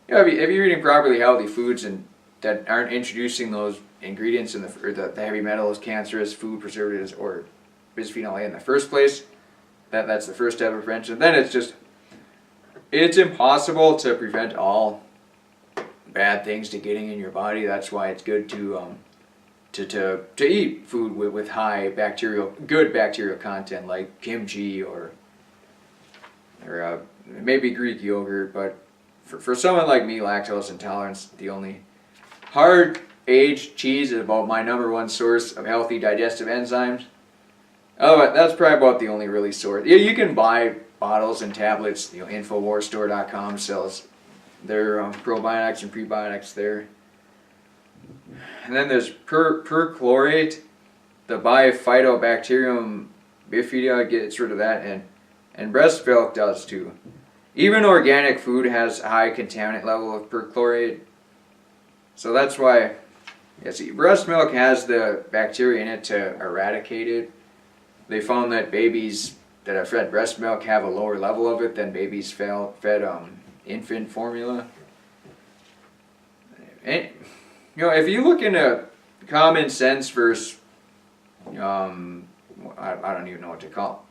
if you're eating properly healthy foods and that aren't introducing those ingredients in the heavy metals, cancerous food preservatives, or bisphenol A in the first place, that's the first step of prevention. Then it's impossible to prevent all bad things to getting in your body. That's why it's good to eat food with high good bacterial content, like kimchi or maybe Greek yogurt. But for someone like me, lactose intolerance, the only hard-aged cheese is about my #1 source of healthy digestive enzymes. Oh, that's probably about the only really source. Yeah, you can buy bottles and tablets. Infowarstore.com sells their probiotics and prebiotics there. And then there's perchlorate. The Bifidobacterium bifida gets rid of that, and breast milk does too. Even organic food has a high contaminant level of perchlorate. So that's why, breast milk has the bacteria in it to eradicate it. They found that babies that are fed breast milk have a lower level of it than babies fed infant formula. And, if you look into common sense versus, I don't even know what to call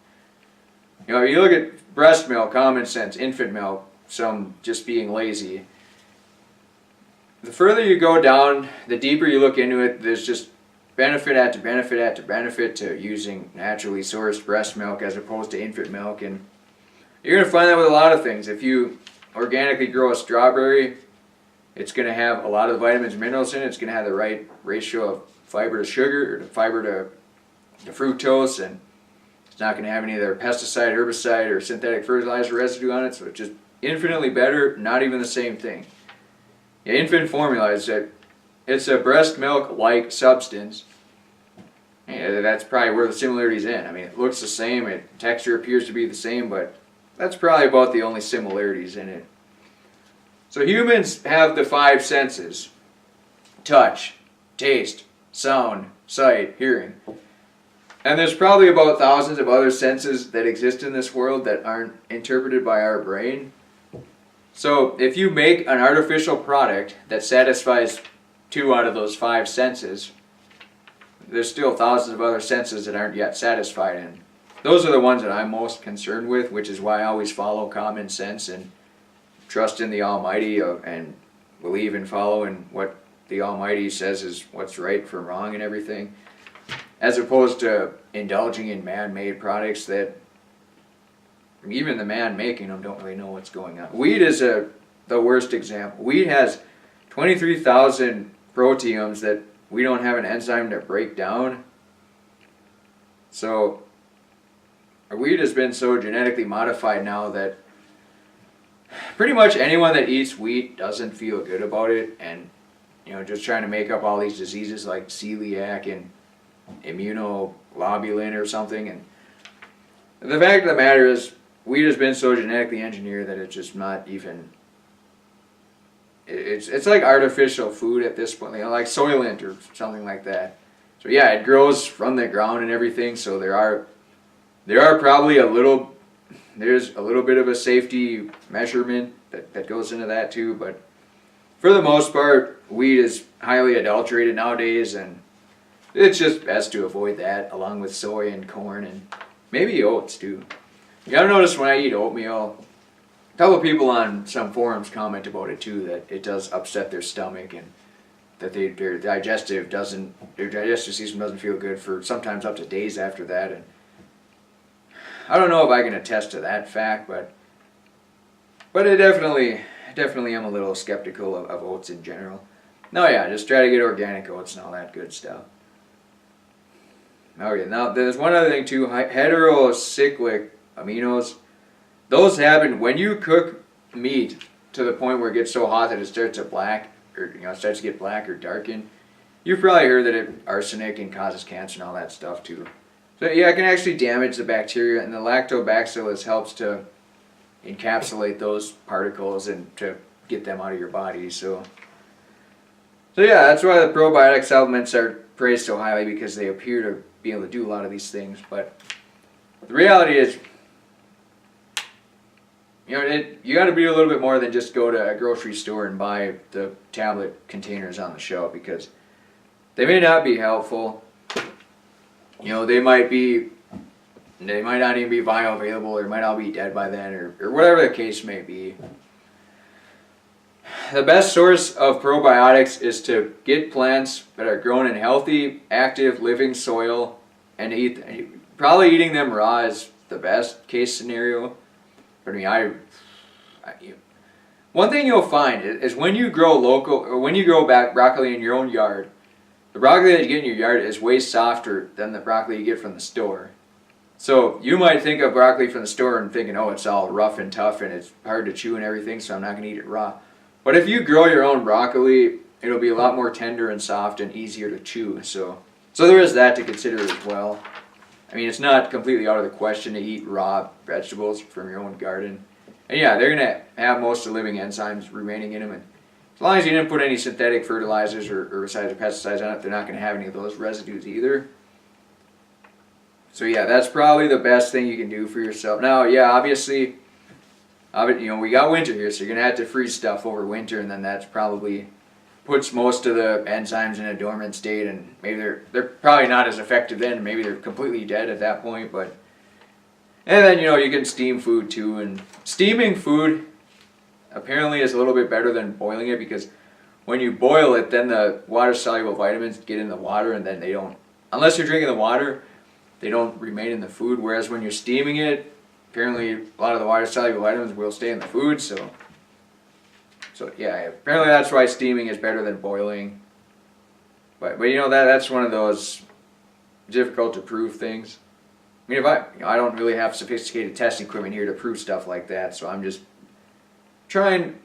it. If you look at breast milk, common sense, infant milk, some just being lazy. The further you go down, the deeper you look into it, there's just benefit after benefit after benefit to using naturally sourced breast milk as opposed to infant milk. And you're going to find that with a lot of things. If you organically grow a strawberry, it's going to have a lot of the vitamins and minerals in it. It's going to have the right ratio of fiber to sugar, or fiber to fructose, and it's not going to have any of their pesticide, herbicide, or synthetic fertilizer residue on it. So it's just infinitely better, not even the same thing. Yeah, infant formula is it's a breast milk-like substance. Yeah, that's probably where the similarity's in. I mean, it looks the same, texture appears to be the same, but that's probably about the only similarities in it. So humans have the 5 senses: touch, taste, sound, sight, hearing. And there's probably about thousands of other senses that exist in this world that aren't interpreted by our brain. So if you make an artificial product that satisfies 2 out of those 5 senses, there's still thousands of other senses that aren't yet satisfied, and those are the ones that I'm most concerned with, which is why I always follow common sense and trust in the Almighty and believe and follow in what the Almighty says is what's right from wrong and everything, as opposed to indulging in man-made products that even the man making them don't really know what's going on. Wheat is the worst example. Wheat has 23,000 proteins that we don't have an enzyme to break down. So our wheat has been so genetically modified now that pretty much anyone that eats wheat doesn't feel good about it, and just trying to make up all these diseases like celiac and immunoglobulin or something. And the fact of the matter is, wheat has been so genetically engineered that it's just not even. It's like artificial food at this point, like Soylent or something like that. So yeah, it grows from the ground and everything. So there are probably there's a little bit of a safety measurement that goes into that too. But for the most part, wheat is highly adulterated nowadays, and it's just best to avoid that, along with soy and corn and maybe oats too. You gotta notice when I eat oatmeal, a couple of people on some forums comment about it too, that it does upset their stomach and that their digestive system doesn't feel good for sometimes up to days after that. And I don't know if I can attest to that fact, but I definitely am a little skeptical of oats in general. No, yeah, just try to get organic oats and all that good stuff. Okay, now there's one other thing too, heterocyclic aminos. Those happen when you cook meat to the point where it gets so hot that it starts to black, or starts to get black or darken. You've probably heard that arsenic and causes cancer and all that stuff too. So yeah, it can actually damage the bacteria, and the lactobacillus helps to encapsulate those particles and to get them out of your body. So yeah, that's why the probiotic supplements are praised so highly, because they appear to be able to do a lot of these things. But the reality is, you got to be a little bit more than just go to a grocery store and buy the tablet containers on the shelf, because they may not be helpful. They might not even be bioavailable, or might all be dead by then, or whatever the case may be. The best source of probiotics is to get plants that are grown in healthy, active, living soil and eat. Probably eating them raw is the best case scenario. But one thing you'll find is when you grow broccoli in your own yard, the broccoli that you get in your yard is way softer than the broccoli you get from the store. So you might think of broccoli from the store and thinking, oh, it's all rough and tough and it's hard to chew and everything, so I'm not going to eat it raw. But if you grow your own broccoli, it'll be a lot more tender and soft and easier to chew. So there is that to consider as well. I mean, it's not completely out of the question to eat raw vegetables from your own garden. And yeah, they're going to have most of the living enzymes remaining in them. And as long as you didn't put any synthetic fertilizers or herbicides or pesticides on it, they're not going to have any of those residues either. So yeah, that's probably the best thing you can do for yourself. Now, yeah, obviously, we got winter here, so you're going to have to freeze stuff over winter, and then that's probably puts most of the enzymes in a dormant state, and maybe they're probably not as effective then, maybe they're completely dead at that point. But and then you can steam food too, and steaming food apparently is a little bit better than boiling it, because when you boil it, then the water-soluble vitamins get in the water, and then they don't, unless you're drinking the water, they don't remain in the food. Whereas when you're steaming it, apparently a lot of the water-soluble vitamins will stay in the food. So yeah, apparently that's why steaming is better than boiling. But you know, that's one of those difficult to prove things. I mean, I don't really have sophisticated testing equipment here to prove stuff like that, so I'm just trying.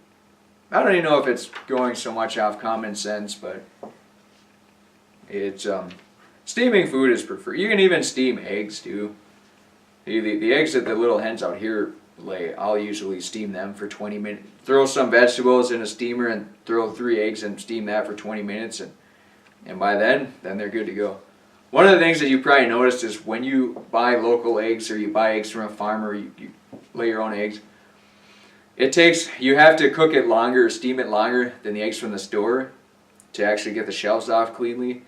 I don't even know if it's going so much off common sense, but it's steaming food is preferred. You can even steam eggs too. The eggs that the little hens out here lay, I'll usually steam them for 20 minutes. Throw some vegetables in a steamer and throw 3 eggs and steam that for 20 minutes, and by then they're good to go. One of the things that you probably noticed is when you buy local eggs or you buy eggs from a farmer, you lay your own eggs. You have to cook it longer or steam it longer than the eggs from the store to actually get the shells off cleanly.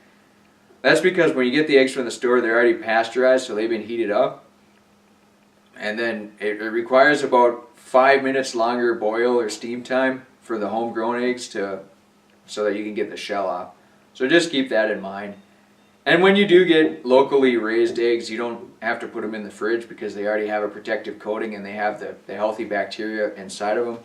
That's because when you get the eggs from the store, they're already pasteurized, so they've been heated up. And then it requires about 5 minutes longer boil or steam time for the homegrown eggs so that you can get the shell off. So just keep that in mind. And when you do get locally raised eggs, you don't have to put them in the fridge because they already have a protective coating and they have the healthy bacteria inside of them.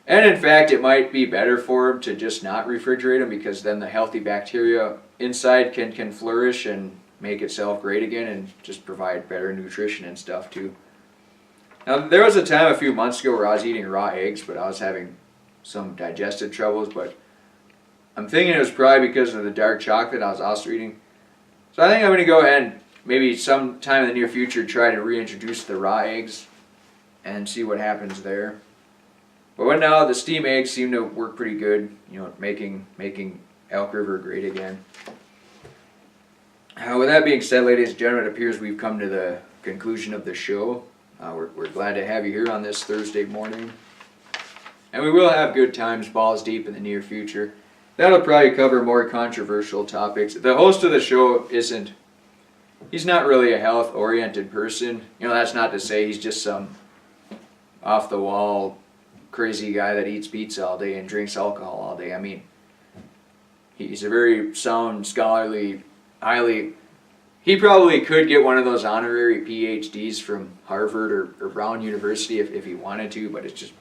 And in fact, it might be better for them to just not refrigerate them, because then the healthy bacteria inside can flourish and make itself great again and just provide better nutrition and stuff too. Now, there was a time a few months ago where I was eating raw eggs, but I was having some digestive troubles, but I'm thinking it was probably because of the dark chocolate I was also eating. So I think I'm going to go ahead and maybe sometime in the near future try to reintroduce the raw eggs and see what happens there. But right now the steam eggs seem to work pretty good, you know, making Elk River great again. With that being said, ladies and gentlemen, it appears we've come to the conclusion of the show. We're glad to have you here on this Thursday morning. And we will have good times, balls deep, in the near future. That'll probably cover more controversial topics. The host of the show he's not really a health-oriented person. You know, that's not to say he's just some off-the-wall crazy guy that eats pizza all day and drinks alcohol all day. I mean, he's a very sound, scholarly, he probably could get one of those honorary PhDs from Harvard or Brown University if he wanted to, but it's just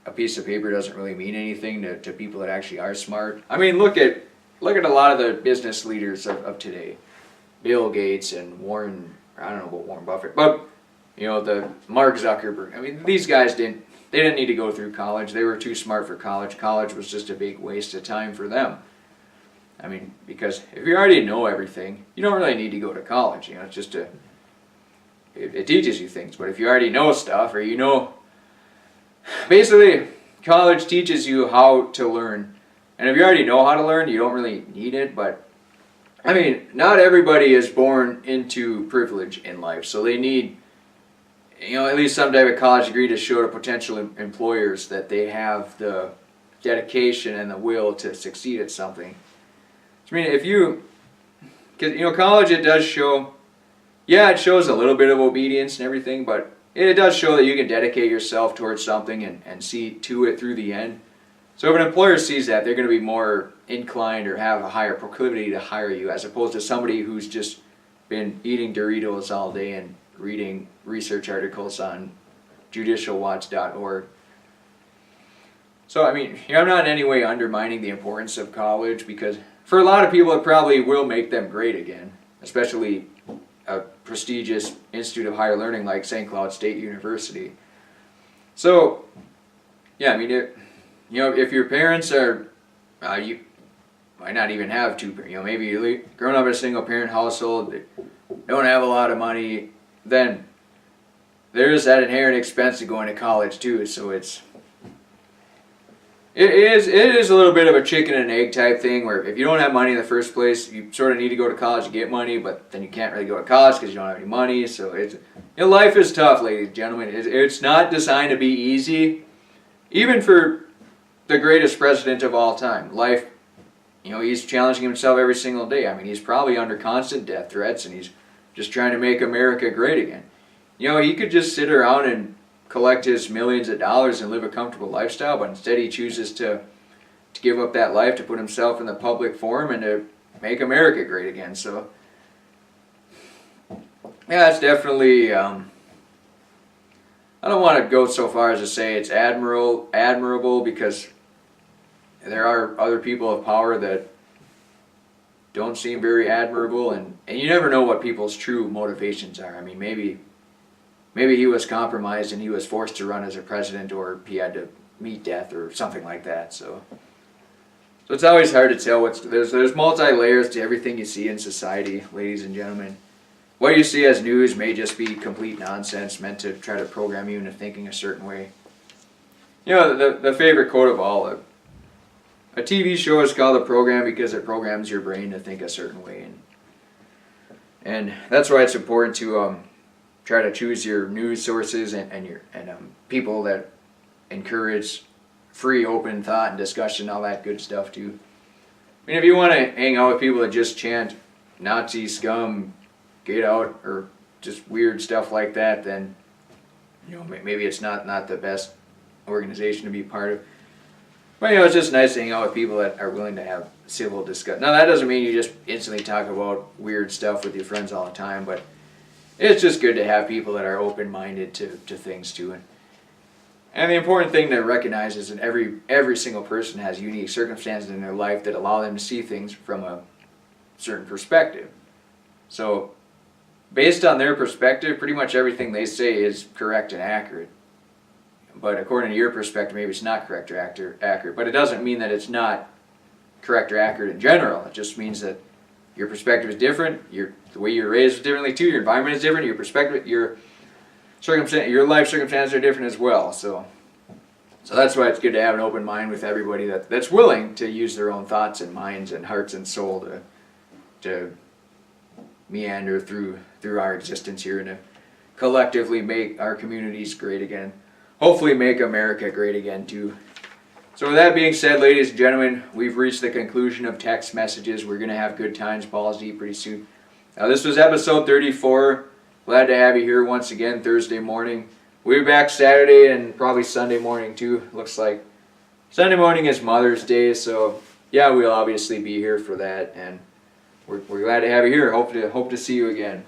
a piece of paper doesn't really mean anything to people that actually are smart. I mean, look at a lot of the business leaders of today. Bill Gates and Warren, I don't know about Warren Buffett, but you know, the Mark Zuckerberg. I mean, these guys didn't need to go through college. They were too smart for college. College was just a big waste of time for them. I mean, because if you already know everything, you don't really need to go to college. You know, it's just it teaches you things. But if you already know stuff, or you know, basically, college teaches you how to learn. And if you already know how to learn, you don't really need it. But, I mean, not everybody is born into privilege in life. So they need, you know, at least some type of college degree to show to potential employers that they have the dedication and the will to succeed at something. So, I mean, because, you know, college, it does show, yeah, it shows a little bit of obedience and everything, but it does show that you can dedicate yourself towards something and see to it through the end. So if an employer sees that, they're going to be more inclined or have a higher proclivity to hire you, as opposed to somebody who's just been eating Doritos all day and reading research articles on judicialwatch.org. So, I mean, I'm not in any way undermining the importance of college, because for a lot of people it probably will make them great again, especially a prestigious institute of higher learning like St. Cloud State University. So, yeah, I mean, you know, if your parents are, you might not even have two parents, you know, maybe you're growing up in a single parent household, they don't have a lot of money, then there is that inherent expense of going to college too. So it is a little bit of a chicken and egg type thing, where if you don't have money in the first place, you sort of need to go to college to get money, but then you can't really go to college because you don't have any money. So it's, you know, life is tough, ladies and gentlemen. It's not designed to be easy, even for the greatest president of all time. Life, you know, he's challenging himself every single day. I mean, he's probably under constant death threats, and he's just trying to make America great again. You know, he could just sit around and collect his millions of dollars and live a comfortable lifestyle, but instead he chooses to to give up that life to put himself in the public forum and to make America great again. So yeah, it's definitely, I don't want to go so far as to say it's admirable, because there are other people of power that don't seem very admirable, and you never know what people's true motivations are. I mean, maybe he was compromised and he was forced to run as a president, or he had to meet death or something like that. So it's always hard to tell there's multi-layers to everything you see in society, ladies and gentlemen. What you see as news may just be complete nonsense meant to try to program you into thinking a certain way. You know, the favorite quote of all, a TV show is called a program because it programs your brain to think a certain way. And that's why it's important to try to choose your news sources and people that encourage free, open thought and discussion, all that good stuff too. I mean, if you want to hang out with people that just chant Nazi scum, get out, or just weird stuff like that, then maybe it's not the best organization to be part of. But it's just nice to hang out with people that are willing to have civil discussion. Now that doesn't mean you just instantly talk about weird stuff with your friends all the time, but it's just good to have people that are open-minded to things too. And the important thing to recognize is that every single person has unique circumstances in their life that allow them to see things from a certain perspective. So based on their perspective, pretty much everything they say is correct and accurate. But according to your perspective, maybe it's not correct or accurate. But it doesn't mean that it's not correct or accurate in general. It just means that your perspective is different. The way you're raised is differently too. Your environment is different. Your perspective, your life circumstances are different as well. So that's why it's good to have an open mind with everybody that's willing to use their own thoughts and minds and hearts and soul to meander through our existence here and to collectively make our communities great again. Hopefully make America great again too. So with that being said, ladies and gentlemen, we've reached the conclusion of text messages. We're going to have good times, balls deep pretty soon. Now this was episode 34. Glad to have you here once again Thursday morning. We'll be back Saturday and probably Sunday morning too. Looks like Sunday morning is Mother's Day, so yeah, we'll obviously be here for that, and we're glad to have you here. Hope to see you again.